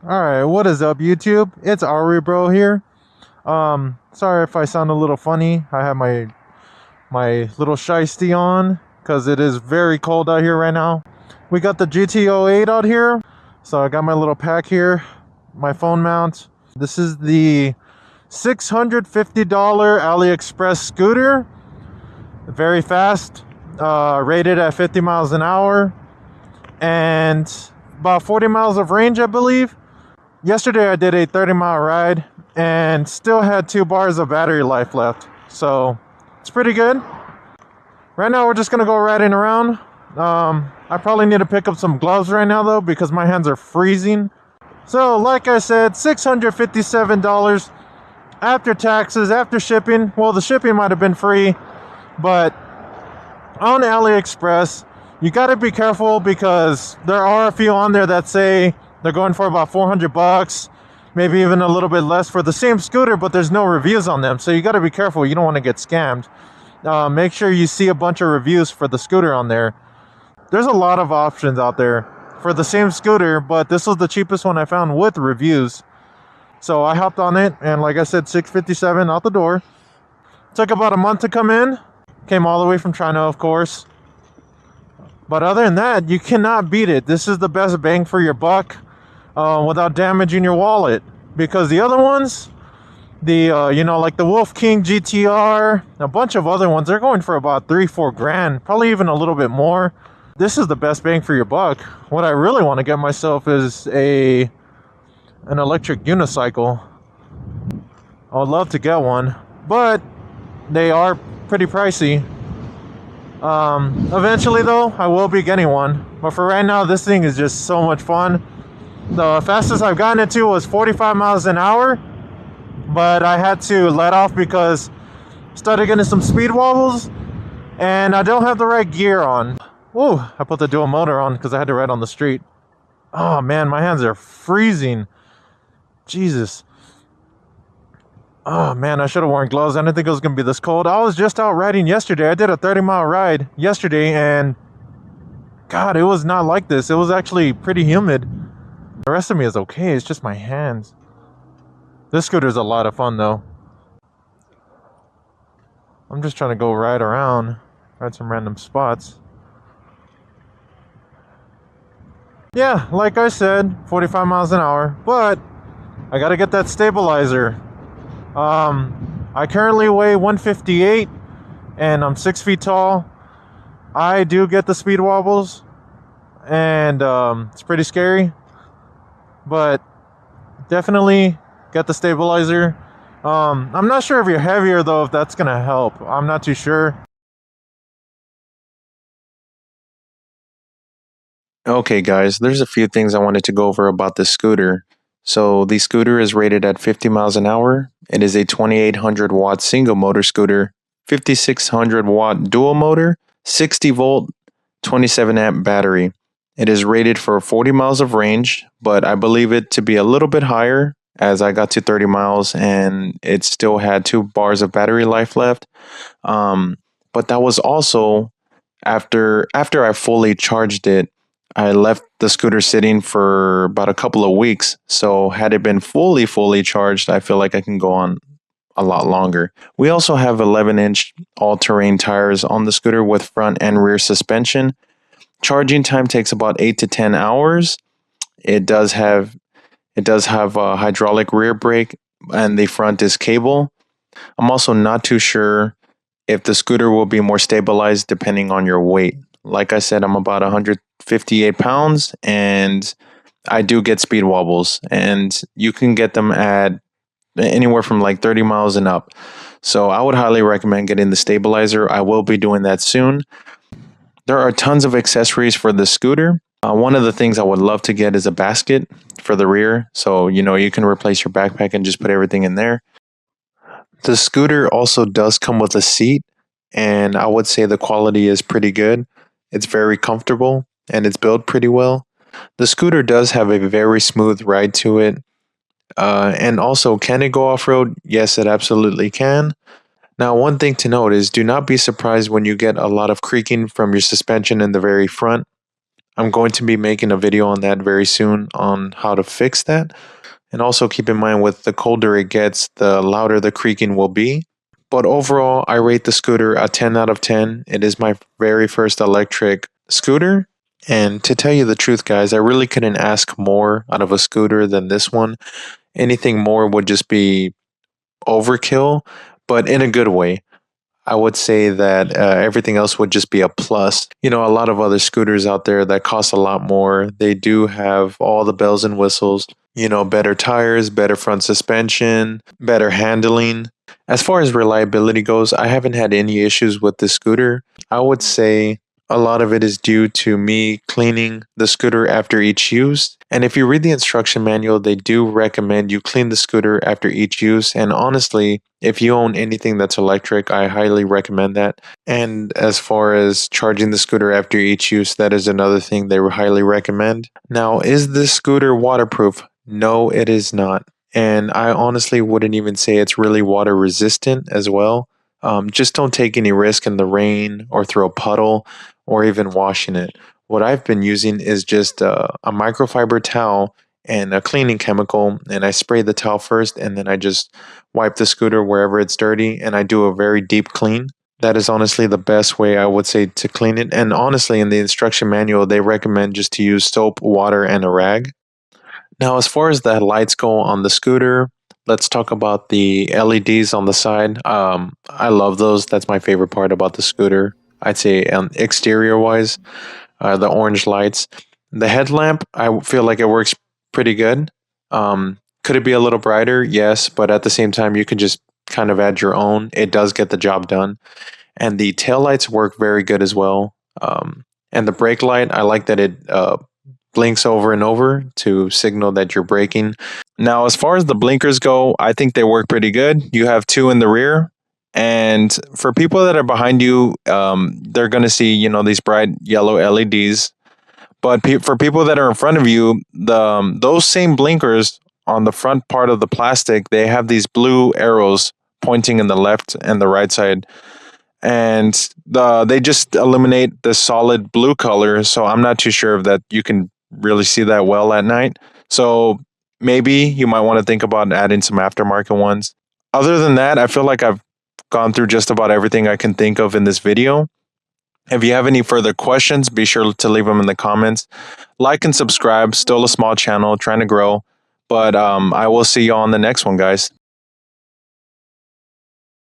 Alright, what is up YouTube? It's Arwibon here. Sorry if I sound a little funny. I have my little shiesty on because it is very cold out here right now. We got the GT08 out here. So I got my little pack here, my phone mount. This is the $650 AliExpress scooter. Very fast, rated at 50 miles an hour and about 40 miles of range, I believe. Yesterday I did a 30-mile ride and still had 2 bars of battery life left, so it's pretty good. Right now we're just gonna go riding around. I probably need to pick up some gloves right now though because my hands are freezing. So like I said, $657 after taxes, after shipping. Well, the shipping might have been free, but on AliExpress you got to be careful because there are a few on there that say they're going for about 400 bucks, maybe even a little bit less for the same scooter, but there's no reviews on them. So you got to be careful. You don't want to get scammed. Make sure you see a bunch of reviews for the scooter on there. There's a lot of options out there for the same scooter, but this was the cheapest one I found with reviews. So I hopped on it, and like I said, $657 out the door. Took about a month to come in. Came all the way from China, of course. But other than that, you cannot beat it. This is the best bang for your buck. Without damaging your wallet, because the other ones, like the Wolf King GTR, a bunch of other ones, they're going for about $3-4 grand, probably even a little bit more. This is the best bang for your buck. What I really want to get myself is an electric unicycle. I would love to get one, but they are pretty pricey. Eventually though, I will be getting one, but for right now, this thing is just so much fun. The fastest I've gotten it to was 45 miles an hour, but I had to let off because I started getting some speed wobbles and I don't have the right gear on. Ooh, I put the dual motor on because I had to ride on the street. Oh man, my hands are freezing. Jesus. Oh man, I should have worn gloves. I didn't think it was going to be this cold. I was just out riding yesterday. I did a 30-mile ride yesterday and God, it was not like this. It was actually pretty humid. The rest of me is okay, it's just my hands. This scooter is a lot of fun though. I'm just trying to go ride around, ride some random spots. Yeah, like I said, 45 miles an hour, but I gotta get that stabilizer. I currently weigh 158 and I'm 6 feet tall. I do get the speed wobbles and it's pretty scary. But definitely get the stabilizer. I'm not sure if you're heavier though, if that's gonna help. I'm not too sure. Okay guys, there's a few things I wanted to go over about this scooter. So the scooter is rated at 50 miles an hour. It is a 2800 watt single motor scooter, 5600 watt dual motor, 60 volt, 27 amp battery. It is rated for 40 miles of range, but I believe it to be a little bit higher as I got to 30 miles and it still had 2 bars of battery life left. But that was also after I fully charged it. I left the scooter sitting for about a couple of weeks. So had it been fully charged, I feel like I can go on a lot longer. We also have 11-inch all-terrain tires on the scooter with front and rear suspension. Charging time takes about 8 to 10 hours. It does have a hydraulic rear brake and the front is cable. I'm also not too sure if the scooter will be more stabilized depending on your weight. Like I said, I'm about 158 pounds and I do get speed wobbles and you can get them at anywhere from like 30 miles and up. So I would highly recommend getting the stabilizer. I will be doing that soon. There are tons of accessories for the scooter. One of the things I would love to get is a basket for the rear. So, you can replace your backpack and just put everything in there. The scooter also does come with a seat, and I would say the quality is pretty good. It's very comfortable, and it's built pretty well. The scooter does have a very smooth ride to it. And also, can it go off-road? Yes, it absolutely can. Now, one thing to note is do not be surprised when you get a lot of creaking from your suspension in the very front. I'm going to be making a video on that very soon on how to fix that. And also keep in mind, with the colder it gets, the louder the creaking will be. But overall, I rate the scooter a 10 out of 10. It is my very first electric scooter. And to tell you the truth, guys, I really couldn't ask more out of a scooter than this one. Anything more would just be overkill, but in a good way. I would say that everything else would just be a plus. You know, a lot of other scooters out there that cost a lot more, they do have all the bells and whistles, you know, better tires, better front suspension, better handling. As far as reliability goes, I haven't had any issues with this scooter. I would say a lot of it is due to me cleaning the scooter after each use. And if you read the instruction manual, they do recommend you clean the scooter after each use. And honestly, if you own anything that's electric, I highly recommend that. And as far as charging the scooter after each use, that is another thing they highly recommend. Now, is this scooter waterproof? No, it is not. And I honestly wouldn't even say it's really water resistant as well. Just don't take any risk in the rain or throw a puddle or even washing it. What I've been using is just a microfiber towel and a cleaning chemical, and I spray the towel first, and then I just wipe the scooter wherever it's dirty, and I do a very deep clean. That is honestly the best way I would say to clean it. And honestly, in the instruction manual, they recommend just to use soap, water, and a rag. Now, as far as the lights go on the scooter, let's talk about the LEDs on the side. I love those. That's my favorite part about the scooter. I'd say exterior wise, the orange lights. The headlamp, I feel like it works pretty good. Could it be a little brighter? Yes, but at the same time, you can just kind of add your own. It does get the job done. And the taillights work very good as well. And the brake light, I like that it blinks over and over to signal that you're braking. Now, as far as the blinkers go, I think they work pretty good. You have two in the rear. And for people that are behind you, they're going to see, you know, these bright yellow LEDs. But for people that are in front of you, those same blinkers on the front part of the plastic, they have these blue arrows pointing in the left and the right side. And they just eliminate the solid blue color. So I'm not too sure if that you can really see that well at night. So maybe you might want to think about adding some aftermarket ones. Other than that, I feel like I've gone through just about everything I can think of in this video. If you have any further questions, be sure to leave them in the comments. Like and subscribe. Still a small channel, trying to grow. But I will see you on the next one, guys.